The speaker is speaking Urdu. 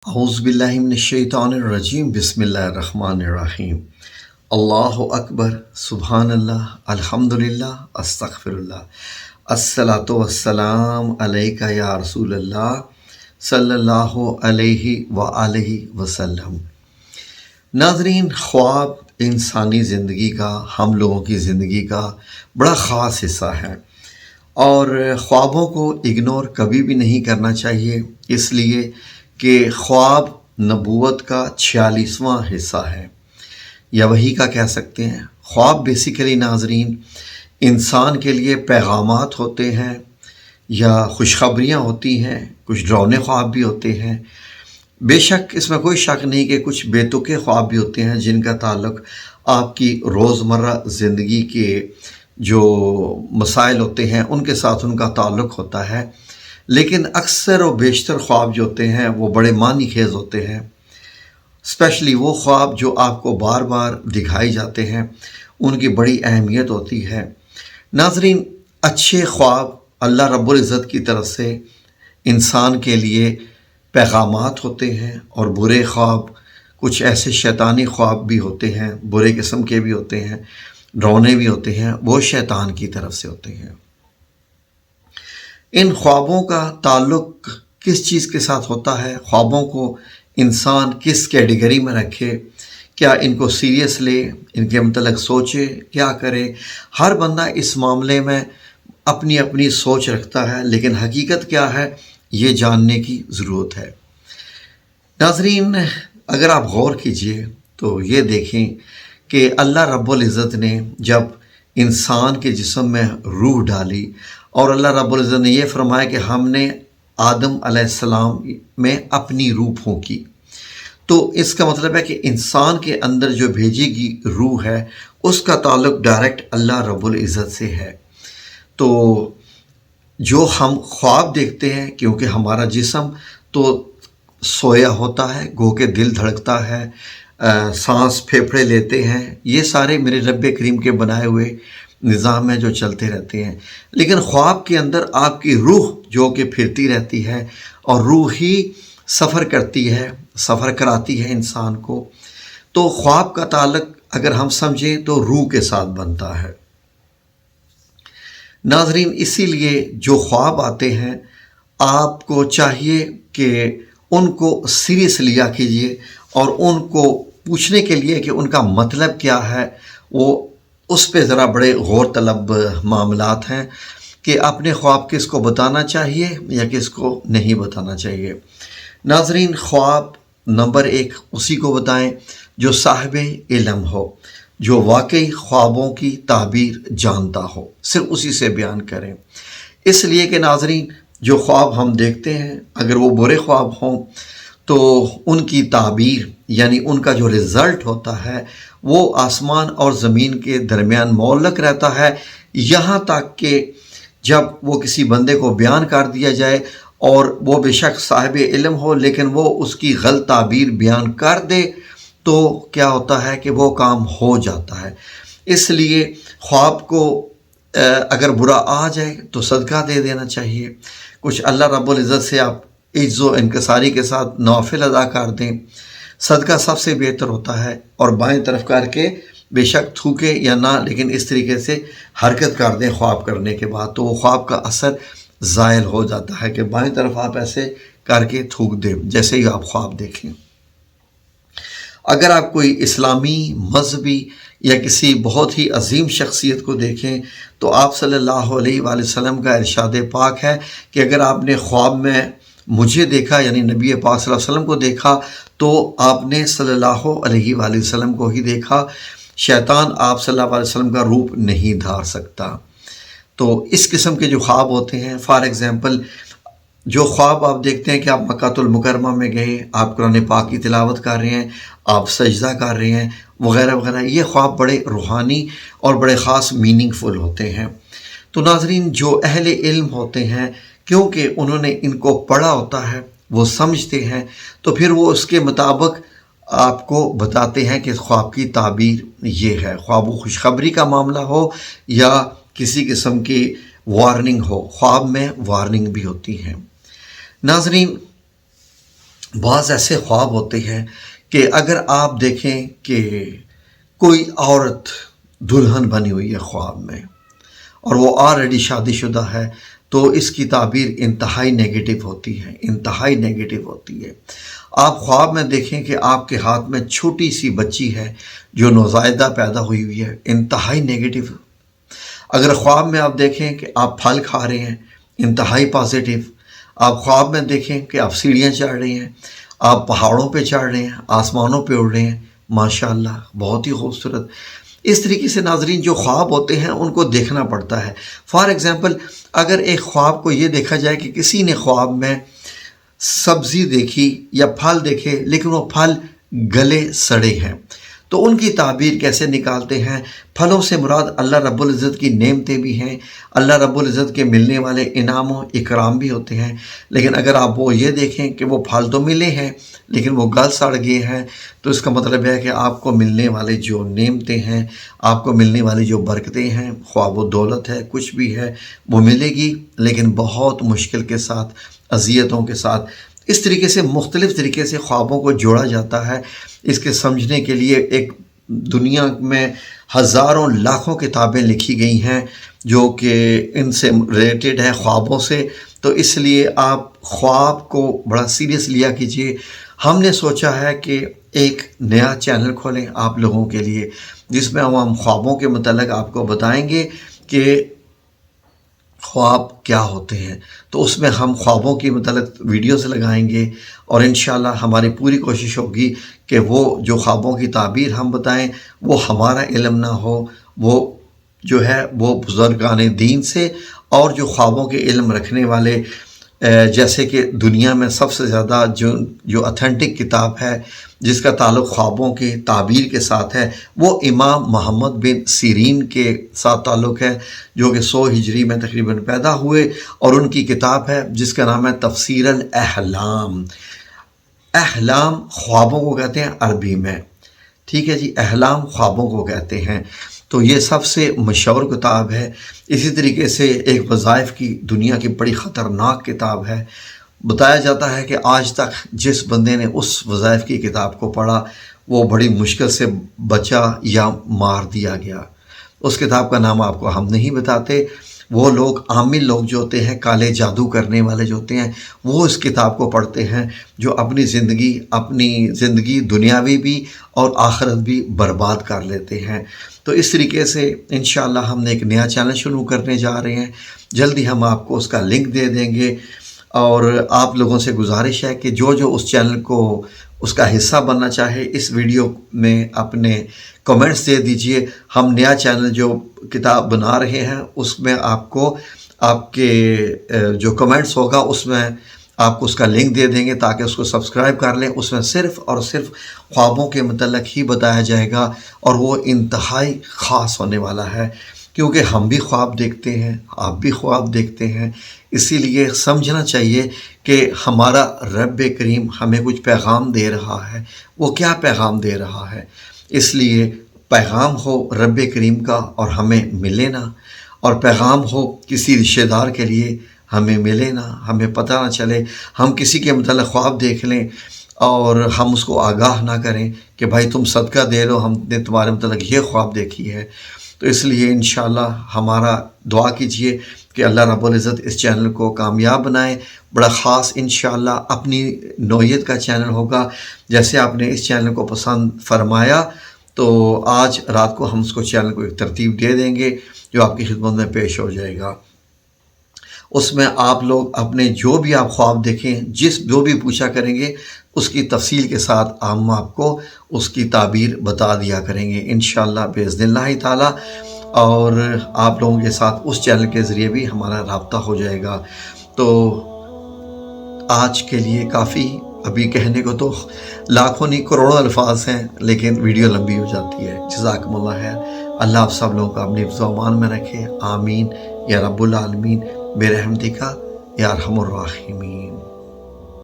اعوذ باللہ من الشیطان الرجیم بسم اللہ الرحمن الرحیم اللہ اکبر سبحان اللہ الحمدللہ استغفر اللہ الصلاۃ والسلام علیکہ یا رسول اللہ صلی اللہ علیہ وآلہ وسلم۔ ناظرین، خواب انسانی زندگی کا، ہم لوگوں کی زندگی کا بڑا خاص حصہ ہے اور خوابوں کو اگنور کبھی بھی نہیں کرنا چاہیے، اس لیے کہ خواب نبوت کا 46واں حصہ ہے یا وحی کا کہہ سکتے ہیں۔ خواب بیسیکلی ناظرین انسان کے لیے پیغامات ہوتے ہیں یا خوشخبریاں ہوتی ہیں، کچھ ڈراؤنے خواب بھی ہوتے ہیں۔ بے شک اس میں کوئی شک نہیں کہ کچھ بے تکے خواب بھی ہوتے ہیں جن کا تعلق آپ کی روزمرہ زندگی کے جو مسائل ہوتے ہیں ان کے ساتھ ان کا تعلق ہوتا ہے، لیکن اکثر و بیشتر خواب جو ہوتے ہیں وہ بڑے معنی خیز ہوتے ہیں، اسپیشلی وہ خواب جو آپ کو بار بار دکھائی جاتے ہیں، ان کی بڑی اہمیت ہوتی ہے۔ ناظرین، اچھے خواب اللہ رب العزت کی طرف سے انسان کے لیے پیغامات ہوتے ہیں، اور برے خواب کچھ ایسے شیطانی خواب بھی ہوتے ہیں، برے قسم کے بھی ہوتے ہیں، ڈراؤنے بھی ہوتے ہیں، وہ شیطان کی طرف سے ہوتے ہیں۔ ان خوابوں کا تعلق کس چیز کے ساتھ ہوتا ہے، خوابوں کو انسان کس کیٹیگری میں رکھے، کیا ان کو سیریس لے، ان کے متعلق سوچے، کیا کرے، ہر بندہ اس معاملے میں اپنی اپنی سوچ رکھتا ہے، لیکن حقیقت کیا ہے یہ جاننے کی ضرورت ہے۔ ناظرین، اگر آپ غور کیجئے تو یہ دیکھیں کہ اللہ رب العزت نے جب انسان کے جسم میں روح ڈالی اور اللہ رب العزت نے یہ فرمایا کہ ہم نے آدم علیہ السلام میں اپنی روح پھونکی، تو اس کا مطلب ہے کہ انسان کے اندر جو بھیجی گئی روح ہے اس کا تعلق ڈائریکٹ اللہ رب العزت سے ہے۔ تو جو ہم خواب دیکھتے ہیں، کیونکہ ہمارا جسم تو سویا ہوتا ہے، گو کہ دل دھڑکتا ہے، سانس پھیپھڑے لیتے ہیں، یہ سارے میرے رب کریم کے بنائے ہوئے نظام میں جو چلتے رہتے ہیں، لیکن خواب کے اندر آپ کی روح جو کہ پھرتی رہتی ہے، اور روح ہی سفر کرتی ہے، سفر کراتی ہے انسان کو۔ تو خواب کا تعلق اگر ہم سمجھیں تو روح کے ساتھ بنتا ہے۔ ناظرین، اسی لیے جو خواب آتے ہیں آپ کو چاہیے کہ ان کو سیریس لیا کیجیے، اور ان کو پوچھنے کے لیے کہ ان کا مطلب کیا ہے، وہ اس پہ ذرا بڑے غور طلب معاملات ہیں کہ اپنے خواب کس کو بتانا چاہیے یا کس کو نہیں بتانا چاہیے۔ ناظرین، خواب نمبر 1 اسی کو بتائیں جو صاحب علم ہو، جو واقعی خوابوں کی تعبیر جانتا ہو، صرف اسی سے بیان کریں۔ اس لیے کہ ناظرین جو خواب ہم دیکھتے ہیں اگر وہ برے خواب ہوں تو ان کی تعبیر یعنی ان کا جو رزلٹ ہوتا ہے وہ آسمان اور زمین کے درمیان معلق رہتا ہے، یہاں تک کہ جب وہ کسی بندے کو بیان کر دیا جائے اور وہ بے شک صاحب علم ہو لیکن وہ اس کی غلط تعبیر بیان کر دے تو کیا ہوتا ہے کہ وہ کام ہو جاتا ہے۔ اس لیے خواب کو اگر برا آ جائے تو صدقہ دے دینا چاہیے، کچھ اللہ رب العزت سے آپ عجز و انکساری کے ساتھ نوافل ادا کر دیں، صدقہ سب سے بہتر ہوتا ہے۔ اور بائیں طرف کر کے بے شک تھوکے یا نہ، لیکن اس طریقے سے حرکت کر دیں خواب کرنے کے بعد، تو وہ خواب کا اثر زائل ہو جاتا ہے کہ بائیں طرف آپ ایسے کر کے تھوک دیں جیسے ہی آپ خواب دیکھیں۔ اگر آپ کوئی اسلامی، مذہبی یا کسی بہت ہی عظیم شخصیت کو دیکھیں تو آپ صلی اللہ علیہ وآلہ وسلم کا ارشاد پاک ہے کہ اگر آپ نے خواب میں مجھے دیکھا یعنی نبی پاک صلی اللہ علیہ وسلم کو دیکھا تو آپ نے صلی اللہ علیہ وآلہ وسلم کو ہی دیکھا، شیطان آپ صلی اللہ علیہ وسلم کا روپ نہیں دھار سکتا۔ تو اس قسم کے جو خواب ہوتے ہیں، فار ایگزامپل جو خواب آپ دیکھتے ہیں کہ آپ مکہ المکرمہ میں گئے، آپ قرآن پاک کی تلاوت کر رہے ہیں، آپ سجدہ کر رہے ہیں وغیرہ وغیرہ، یہ خواب بڑے روحانی اور بڑے خاص میننگ فل ہوتے ہیں۔ تو ناظرین جو اہل علم ہوتے ہیں، کیونکہ انہوں نے ان کو پڑھا ہوتا ہے، وہ سمجھتے ہیں، تو پھر وہ اس کے مطابق آپ کو بتاتے ہیں کہ خواب کی تعبیر یہ ہے، خواب و خوشخبری کا معاملہ ہو یا کسی قسم کی وارننگ ہو، خواب میں وارننگ بھی ہوتی ہے۔ ناظرین، بعض ایسے خواب ہوتے ہیں کہ اگر آپ دیکھیں کہ کوئی عورت دلہن بنی ہوئی ہے خواب میں اور وہ آلریڈی شادی شدہ ہے، تو اس کی تعبیر انتہائی نیگیٹو ہوتی ہے، انتہائی نیگیٹو ہوتی ہے۔ آپ خواب میں دیکھیں کہ آپ کے ہاتھ میں چھوٹی سی بچی ہے جو نوزائیدہ پیدا ہوئی ہے، انتہائی نیگیٹو۔ اگر خواب میں آپ دیکھیں کہ آپ پھل کھا رہے ہیں، انتہائی پازیٹیو۔ آپ خواب میں دیکھیں کہ آپ سیڑھیاں چڑھ رہے ہیں، آپ پہاڑوں پہ چڑھ رہے ہیں، آسمانوں پہ اڑ رہے ہیں، ماشاءاللہ بہت ہی خوبصورت۔ اس طریقے سے ناظرین جو خواب ہوتے ہیں ان کو دیکھنا پڑتا ہے۔ فار ایگزامپل اگر ایک خواب کو یہ دیکھا جائے کہ کسی نے خواب میں سبزی دیکھی یا پھل دیکھے لیکن وہ پھل گلے سڑے ہیں، تو ان کی تعبیر کیسے نکالتے ہیں؟ پھلوں سے مراد اللہ رب العزت کی نعمتیں بھی ہیں، اللہ رب العزت کے ملنے والے انعام و اکرام بھی ہوتے ہیں، لیکن اگر آپ وہ یہ دیکھیں کہ وہ پھل تو ملے ہیں لیکن وہ گل سڑ گئے ہیں، تو اس کا مطلب ہے کہ آپ کو ملنے والے جو نعمتیں ہیں، آپ کو ملنے والی جو برکتیں ہیں، خواہ وہ دولت ہے، کچھ بھی ہے، وہ ملے گی لیکن بہت مشکل کے ساتھ، اذیتوں کے ساتھ۔ اس طریقے سے مختلف طریقے سے خوابوں کو جوڑا جاتا ہے۔ اس کے سمجھنے کے لیے ایک دنیا میں ہزاروں لاکھوں کتابیں لکھی گئی ہیں جو کہ ان سے ریلیٹڈ ہے خوابوں سے، تو اس لیے آپ خواب کو بڑا سیریس لیا کیجیے۔ ہم نے سوچا ہے کہ ایک نیا چینل کھولیں آپ لوگوں کے لیے جس میں ہم خوابوں کے متعلق آپ کو بتائیں گے کہ خواب کیا ہوتے ہیں، تو اس میں ہم خوابوں کی متعلق ویڈیوز لگائیں گے، اور انشاءاللہ ہماری پوری کوشش ہوگی کہ وہ جو خوابوں کی تعبیر ہم بتائیں وہ ہمارا علم نہ ہو، وہ جو ہے وہ بزرگان دین سے، اور جو خوابوں کے علم رکھنے والے، جیسے کہ دنیا میں سب سے زیادہ جو اتھینٹک کتاب ہے جس کا تعلق خوابوں کی تعبیر کے ساتھ ہے، وہ امام محمد بن سیرین کے ساتھ تعلق ہے، جو کہ 100 ہجری میں تقریباً پیدا ہوئے، اور ان کی کتاب ہے جس کا نام ہے تفسیر الاحلام۔ احلام خوابوں کو کہتے ہیں عربی میں، ٹھیک ہے جی، احلام خوابوں کو کہتے ہیں، تو یہ سب سے مشہور کتاب ہے۔ اسی طریقے سے ایک وظائف کی دنیا کی بڑی خطرناک کتاب ہے۔ بتایا جاتا ہے کہ آج تک جس بندے نے اس وظائف کی کتاب کو پڑھا وہ بڑی مشکل سے بچا یا مار دیا گیا۔ اس کتاب کا نام آپ کو ہم نہیں بتاتے، وہ لوگ عامل لوگ جو ہوتے ہیں، کالے جادو کرنے والے جو ہوتے ہیں، وہ اس کتاب کو پڑھتے ہیں، جو اپنی زندگی دنیاوی بھی اور آخرت بھی برباد کر لیتے ہیں۔ تو اس طریقے سے انشاءاللہ ہم نے ایک نیا چینل شروع کرنے جا رہے ہیں، جلدی ہم آپ کو اس کا لنک دے دیں گے، اور آپ لوگوں سے گزارش ہے کہ جو اس چینل کو اس کا حصہ بننا چاہے اس ویڈیو میں اپنے کمنٹس دے دیجئے۔ ہم نیا چینل جو کتاب بنا رہے ہیں اس میں آپ کو آپ کے جو کمنٹس ہوگا اس میں آپ کو اس کا لنک دے دیں گے تاکہ اس کو سبسکرائب کر لیں۔ اس میں صرف اور صرف خوابوں کے متعلق ہی بتایا جائے گا، اور وہ انتہائی خاص ہونے والا ہے، کیونکہ ہم بھی خواب دیکھتے ہیں، آپ بھی خواب دیکھتے ہیں، اسی لیے سمجھنا چاہیے کہ ہمارا رب کریم ہمیں کچھ پیغام دے رہا ہے۔ وہ کیا پیغام دے رہا ہے؟ اس لیے پیغام ہو رب کریم کا اور ہمیں ملے نا، اور پیغام ہو کسی رشتہ دار کے لیے ہمیں ملے نا، ہمیں پتہ نہ چلے، ہم کسی کے متعلق خواب دیکھ لیں اور ہم اس کو آگاہ نہ کریں کہ بھائی تم صدقہ دے لو، ہم نے تمہارے متعلق یہ خواب دیکھی ہے۔ تو اس لیے انشاءاللہ ہمارا دعا کیجئے کہ اللہ رب العزت اس چینل کو کامیاب بنائے، بڑا خاص انشاءاللہ اپنی نوعیت کا چینل ہوگا۔ جیسے آپ نے اس چینل کو پسند فرمایا تو آج رات کو ہم اس کو چینل کو ایک ترتیب دے دیں گے جو آپ کی خدمت میں پیش ہو جائے گا۔ اس میں آپ لوگ اپنے جو بھی آپ خواب دیکھیں، جو بھی پوچھا کریں گے، اس کی تفصیل کے ساتھ ہم آپ کو اس کی تعبیر بتا دیا کریں گے انشاءاللہ باذن اللہ تعالی، اور آپ لوگوں کے ساتھ اس چینل کے ذریعے بھی ہمارا رابطہ ہو جائے گا۔ تو آج کے لیے کافی، ابھی کہنے کو تو لاکھوں نہیں کروڑوں الفاظ ہیں لیکن ویڈیو لمبی ہو جاتی ہے۔ جزاکم اللہ خیر۔ اللہ آپ سب لوگوں کو اپنی حفظ و امان میں رکھے، آمین یا رب العالمین، برحمتک یا ارحم الراحمین۔